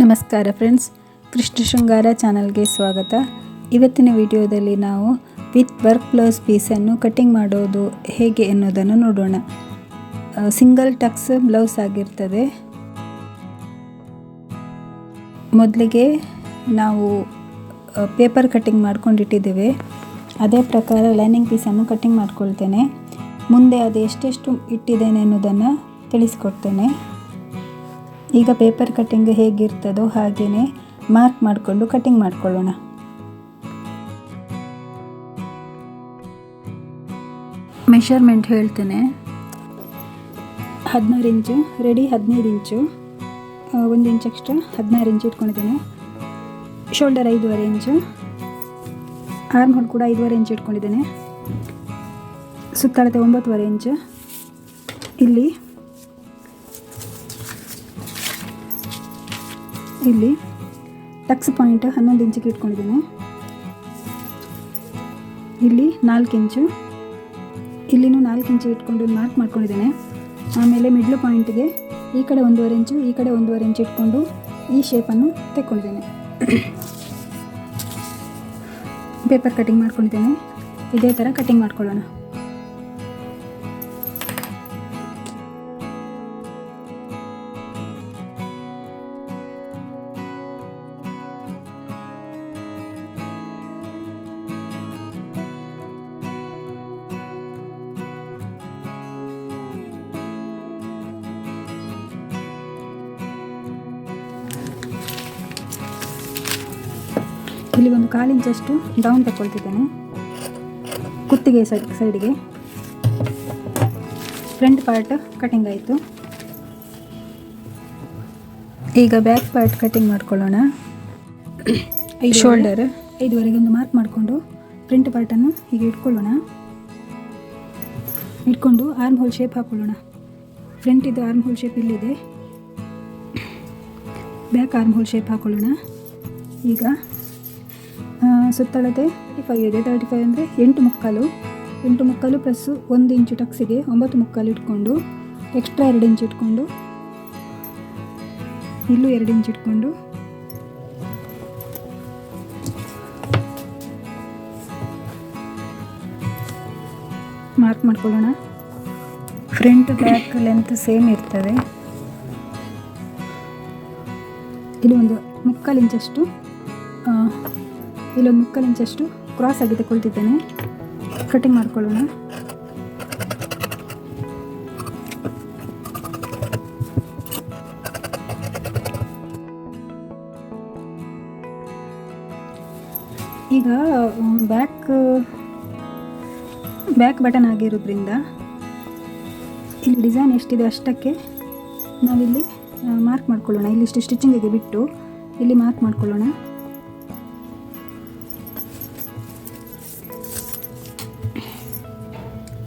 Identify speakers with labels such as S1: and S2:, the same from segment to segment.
S1: ನಮಸ್ಕಾರ ಫ್ರೆಂಡ್ಸ್, ಕೃಷ್ಣ ಶೃಂಗಾರ ಚಾನಲ್ಗೆ ಸ್ವಾಗತ. ಇವತ್ತಿನ ವಿಡಿಯೋದಲ್ಲಿ ನಾವು ವಿತ್ ವರ್ಕ್ ಬ್ಲೌಸ್ ಪೀಸನ್ನು ಕಟ್ಟಿಂಗ್ ಮಾಡೋದು ಹೇಗೆ ಎನ್ನುವುದನ್ನು ನೋಡೋಣ. ಸಿಂಗಲ್ ಟಕ್ಸ್ ಬ್ಲೌಸ್ ಆಗಿರ್ತದೆ. ಮೊದಲಿಗೆ ನಾವು ಪೇಪರ್ ಕಟ್ಟಿಂಗ್ ಮಾಡ್ಕೊಂಡಿಟ್ಟಿದ್ದೇವೆ. ಅದೇ ಪ್ರಕಾರ ಲೈನಿಂಗ್ ಪೀಸನ್ನು ಕಟ್ಟಿಂಗ್ ಮಾಡ್ಕೊಳ್ತೇನೆ. ಮುಂದೆ ಅದು ಎಷ್ಟೆಷ್ಟು ಇಟ್ಟಿದ್ದೇನೆ ಎನ್ನುವುದನ್ನು ತಿಳಿಸ್ಕೊಡ್ತೇನೆ. ಈಗ ಪೇಪರ್ ಕಟ್ಟಿಂಗ್ ಹೇಗಿರ್ತದೋ ಹಾಗೆಯೇ ಮಾರ್ಕ್ ಮಾಡಿಕೊಂಡು ಕಟ್ಟಿಂಗ್ ಮಾಡ್ಕೊಳ್ಳೋಣ. ಮೆಷರ್ಮೆಂಟ್ ಹೇಳ್ತೇನೆ. 16 ಇಂಚು ರೆಡಿ, 15 ಇಂಚು, 1 ಇಂಚ್ ಎಕ್ಸ್ಟ್ರಾ 16 ಇಂಚು ಇಟ್ಕೊಂಡಿದ್ದೇನೆ. ಶೋಲ್ಡರ್ 5.5 ಇಂಚು, ಆರ್ಮ್ ಹೋಲ್ ಕೂಡ 5.5 ಇಂಚು ಇಟ್ಕೊಂಡಿದ್ದೇನೆ. ಸುತ್ತಳತೆ 9.5 ಇಂಚು. ಇಲ್ಲಿ ಟಕ್ಸ್ ಪಾಯಿಂಟ್ 11 ಇಂಚಿಗೆ ಇಟ್ಕೊಂಡಿದ್ದೇನೆ. ಇಲ್ಲಿ 4 ಇಂಚು, ಇಲ್ಲಿನೂ 4 ಇಂಚು ಇಟ್ಕೊಂಡು ಮಾರ್ಕ್ ಮಾಡ್ಕೊಂಡಿದ್ದೇನೆ. ಆಮೇಲೆ ಮಿಡ್ಲ್ ಪಾಯಿಂಟ್ಗೆ ಈ ಕಡೆ 1.5 ಇಂಚು, ಈ ಕಡೆ 1.5 ಇಂಚು ಇಟ್ಕೊಂಡು ಈ ಶೇಪನ್ನು ತೆಕ್ಕೊಂಡಿದ್ದೇನೆ. Paper cutting ಮಾಡ್ಕೊಂಡಿದ್ದೇನೆ. ಇದೇ ಥರ ಕಟ್ಟಿಂಗ್ ಮಾಡ್ಕೊಳ್ಳೋಣ. ಇಲ್ಲಿ 1/4 ಇಂಚಷ್ಟು ಡೌನ್ ತಗೊಳ್ತಿದ್ದೇನೆ. ಕುತ್ತಿಗೆ ಸೈಡಿಗೆ ಫ್ರಂಟ್ ಪಾರ್ಟ್ ಕಟಿಂಗ್ ಆಯಿತು. ಈಗ ಬ್ಯಾಕ್ ಪಾರ್ಟ್ ಕಟಿಂಗ್ ಮಾಡ್ಕೊಳ್ಳೋಣ. ಶೋಲ್ಡರ್ 5.5 ಒಂದು ಮಾರ್ಕ್ ಮಾಡಿಕೊಂಡು ಫ್ರಂಟ್ ಪಾರ್ಟನ್ನು ಹೀಗೆ ಇಟ್ಕೊಂಡು ಆರ್ಮ್ ಹೋಲ್ ಶೇಪ್ ಹಾಕ್ಕೊಳ್ಳೋಣ. ಫ್ರಂಟ್ ಇದು ಆರ್ಮ್ ಹೋಲ್ ಶೇಪ್ ಇಲ್ಲಿದೆ, ಬ್ಯಾಕ್ ಆರ್ಮ್ ಹೋಲ್ ಶೇಪ್ ಹಾಕ್ಕೊಳ್ಳೋಣ. ಈಗ ಸುತ್ತಳತೆ 35 ಇದೆ. 35 ಅಂದರೆ 8 ಮುಕ್ಕಾಲು ಪ್ಲಸ್ 1 ಇಂಚು ಟಕ್ಸಿಗೆ 9 ಮುಕ್ಕಾಲು ಇಟ್ಕೊಂಡು ಎಕ್ಸ್ಟ್ರಾ 2 ಇಂಚು ಇಟ್ಕೊಂಡು ಇಲ್ಲೂ 2 ಇಂಚು ಇಟ್ಕೊಂಡು ಮಾರ್ಕ್ ಮಾಡ್ಕೊಳ್ಳೋಣ. ಫ್ರಂಟ್ ಬ್ಯಾಕ್ ಲೆಂತ್ ಸೇಮ್ ಇರ್ತದೆ. ಇಲ್ಲಿ 1/4 ಇಂಚಷ್ಟು ಇಲ್ಲೊಂದು 1/4 ಇಂಚಷ್ಟು ಕ್ರಾಸ್ ಆಗಿ ತಗೊಳ್ತಿದ್ದೇನೆ. ಕಟಿಂಗ್ ಮಾಡ್ಕೊಳ್ಳೋಣ. ಈಗ ಬ್ಯಾಕ್ ಬಟನ್ ಆಗಿರೋದ್ರಿಂದ ಇಲ್ಲಿ ಡಿಸೈನ್ ಎಷ್ಟಿದೆ ಅಷ್ಟಕ್ಕೆ ನಾವಿಲ್ಲಿ ಮಾರ್ಕ್ ಮಾಡ್ಕೊಳ್ಳೋಣ. ಇಲ್ಲಿಷ್ಟು ಸ್ಟಿಚಿಂಗಿಗೆ ಬಿಟ್ಟು ಇಲ್ಲಿ ಮಾರ್ಕ್ ಮಾಡ್ಕೊಳ್ಳೋಣ.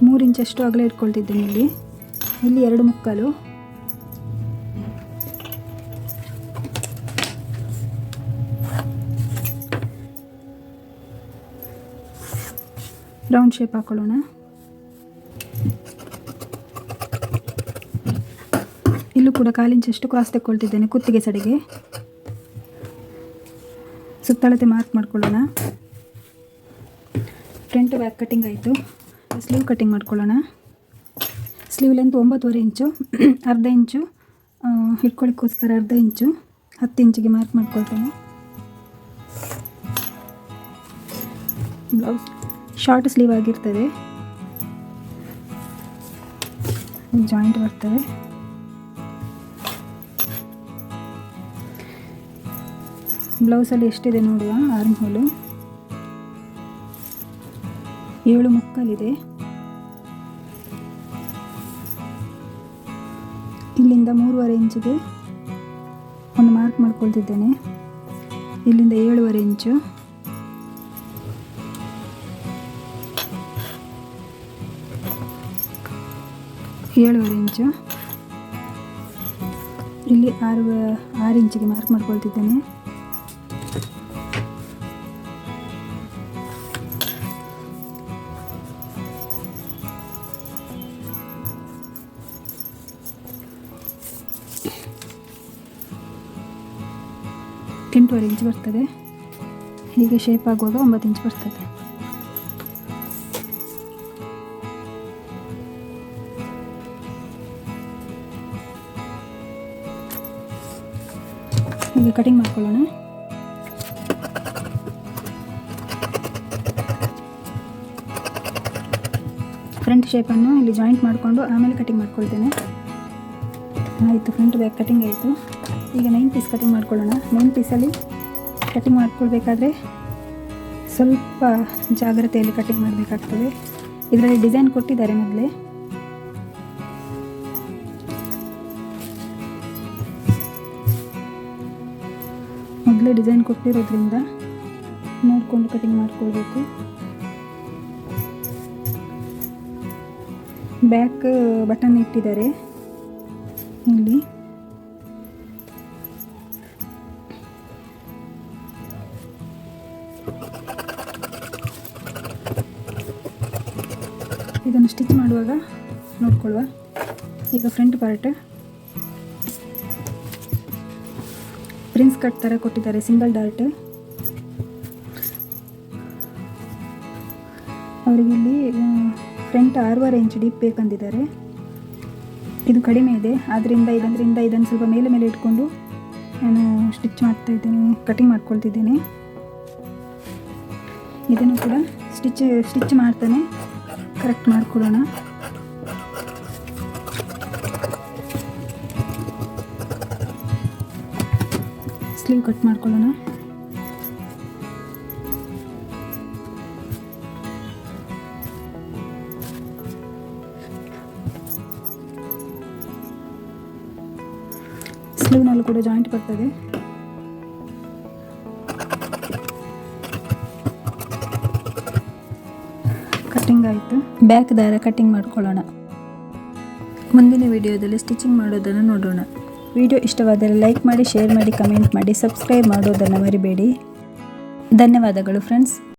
S1: ಮೂರು ಇಂಚಷ್ಟು ಅಗಲ ಇಟ್ಕೊಳ್ತಿದ್ದೇನೆ. ಇಲ್ಲಿ 2 ಮುಕ್ಕಾಲು, ರೌಂಡ್ ಶೇಪ್ ಹಾಕೊಳ್ಳೋಣ. ಇಲ್ಲೂ ಕೂಡ 1/4 ಇಂಚಷ್ಟು ಕ್ರಾಸ್ ತೆಕ್ಕೊಳ್ತಿದ್ದೇನೆ ಕುತ್ತಿಗೆ ಸಡಿಗೆ. ಸುತ್ತಳತೆ ಮಾರ್ಕ್ ಮಾಡ್ಕೊಳ್ಳೋಣ. ಫ್ರಂಟ್ ಬ್ಯಾಕ್ ಕಟಿಂಗ್ ಆಯಿತು. ಸ್ಲೀವ್ ಕಟಿಂಗ್ ಮಾಡ್ಕೊಳ್ಳೋಣ. ಸ್ಲೀವ್ ಲೆಂತ್ 9.5 ಇಂಚು, ಅರ್ಧ ಇಂಚು ಇಟ್ಕೊಳ್ಳಿಕ್ಕೋಸ್ಕರ ಅರ್ಧ ಇಂಚು 10 ಇಂಚಿಗೆ ಮಾರ್ಕ್ ಮಾಡ್ಕೊಳ್ತೇನೆ. ಬ್ಲೌಸ್ ಶಾರ್ಟ್ ಸ್ಲೀವ್ ಆಗಿರ್ತದೆ, ಜಾಯಿಂಟ್ ಬರ್ತದೆ. ಬ್ಲೌಸಲ್ಲಿ ಎಷ್ಟಿದೆ ನೋಡುವ. ಆರ್ಮ್ ಹೋಲು 7 ಮುಕ್ಕಾಲಿದೆ. ಇಲ್ಲಿಂದ 3.5 ಇಂಚಿಗೆ ಒಂದು ಮಾರ್ಕ್ ಮಾಡ್ಕೊಳ್ತಿದ್ದೇನೆ. ಇಲ್ಲಿಂದ 7.5 ಇಂಚು, ಇಲ್ಲಿ 6 ಇಂಚಿಗೆ ಮಾರ್ಕ್ ಮಾಡ್ಕೊಳ್ತಿದ್ದೇನೆ. 8.5 ಇಂಚ್ ಬರ್ತದೆ. ಹೀಗೆ ಶೇಪ್ ಆಗುವಾಗ 9 ಇಂಚ್ ಬರ್ತದೆ. ಹೀಗೆ ಕಟಿಂಗ್ ಮಾಡ್ಕೊಳ್ಳೋಣ. ಫ್ರಂಟ್ ಶೇಪನ್ನು ಇಲ್ಲಿ ಜಾಯಿಂಟ್ ಮಾಡಿಕೊಂಡು ಆಮೇಲೆ ಕಟಿಂಗ್ ಮಾಡ್ಕೊಳ್ತೇನೆ. ಆಯಿತು, ಫ್ರಂಟ್ ಬ್ಯಾಕ್ ಕಟಿಂಗ್ ಆಯಿತು. ಈಗ 9 ಪೀಸ್ ಕಟಿಂಗ್ ಮಾಡ್ಕೊಳ್ಳೋಣ. 9 ಪೀಸಲ್ಲಿ ಕಟಿಂಗ್ ಮಾಡ್ಕೊಳ್ಬೇಕಾದ್ರೆ ಸ್ವಲ್ಪ ಜಾಗ್ರತೆಯಲ್ಲಿ ಕಟಿಂಗ್ ಮಾಡಬೇಕಾಗ್ತದೆ. ಇದರಲ್ಲಿ ಡಿಸೈನ್ ಕೊಟ್ಟಿದ್ದಾರೆ ಮೊದಲೇ ಡಿಸೈನ್ ಕೊಟ್ಟಿರೋದ್ರಿಂದ ನೋಡಿಕೊಂಡು ಕಟಿಂಗ್ ಮಾಡ್ಕೊಳ್ಬೇಕು. ಬ್ಯಾಕ್ ಬಟನ್ ಇಟ್ಟಿದ್ದಾರೆ ಇಲ್ಲಿ. ಇದನ್ನು ಸ್ಟಿಚ್ ಮಾಡುವಾಗ ನೋಡ್ಕೊಳ್ಳುವ. ಈಗ ಫ್ರಂಟ್ ಪಾರ್ಟ್ ಪ್ರಿನ್ಸ್ ಕಟ್ ಥರ ಕೊಟ್ಟಿದ್ದಾರೆ, ಸಿಂಗಲ್ ಡಾರ್ಟ್. ಅವರಿಗೆ ಇಲ್ಲಿ ಫ್ರಂಟ್ 6.5 ಇಂಚ್ ಡೀಪ್ ಬೇಕಂದಿದ್ದಾರೆ. ಇದು ಕಡಿಮೆ ಇದೆ, ಆದ್ದರಿಂದ ಇದನ್ನು ಸ್ವಲ್ಪ ಮೇಲೆ ಇಟ್ಕೊಂಡು ನಾನು ಸ್ಟಿಚ್ ಮಾಡ್ತಾ ಇದ್ದೀನಿ, ಕಟಿಂಗ್ ಮಾಡ್ಕೊಳ್ತಿದ್ದೇನೆ. ಇದನ್ನು ಕೂಡ ಸ್ಟಿಚ್ ಮಾಡ್ತಾನೆ ಕರೆಕ್ಟ್ ಮಾಡ್ಕೊಳ್ಳೋಣ. ಸ್ಲೀವ್ ಕಟ್ ಮಾಡ್ಕೊಳ್ಳೋಣ. ಸ್ಲೀವ್ನಲ್ಲೂ ಕೂಡ ಜಾಯಿಂಟ್ ಬರ್ತದೆ. ಕಟಿಂಗ್ ಆಯಿತು. ಬ್ಯಾಕ್ ದಾರ ಕಟಿಂಗ್ ಮಾಡ್ಕೊಳ್ಳೋಣ. ಮುಂದಿನ ವಿಡಿಯೋದಲ್ಲಿ ಸ್ಟಿಚಿಂಗ್ ಮಾಡೋದನ್ನು ನೋಡೋಣ. ವಿಡಿಯೋ ಇಷ್ಟವಾದರೆ ಲೈಕ್ ಮಾಡಿ, ಶೇರ್ ಮಾಡಿ, ಕಮೆಂಟ್ ಮಾಡಿ, ಸಬ್ಸ್ಕ್ರೈಬ್ ಮಾಡೋದನ್ನು ಮರಿಬೇಡಿ. ಧನ್ಯವಾದಗಳು ಫ್ರೆಂಡ್ಸ್.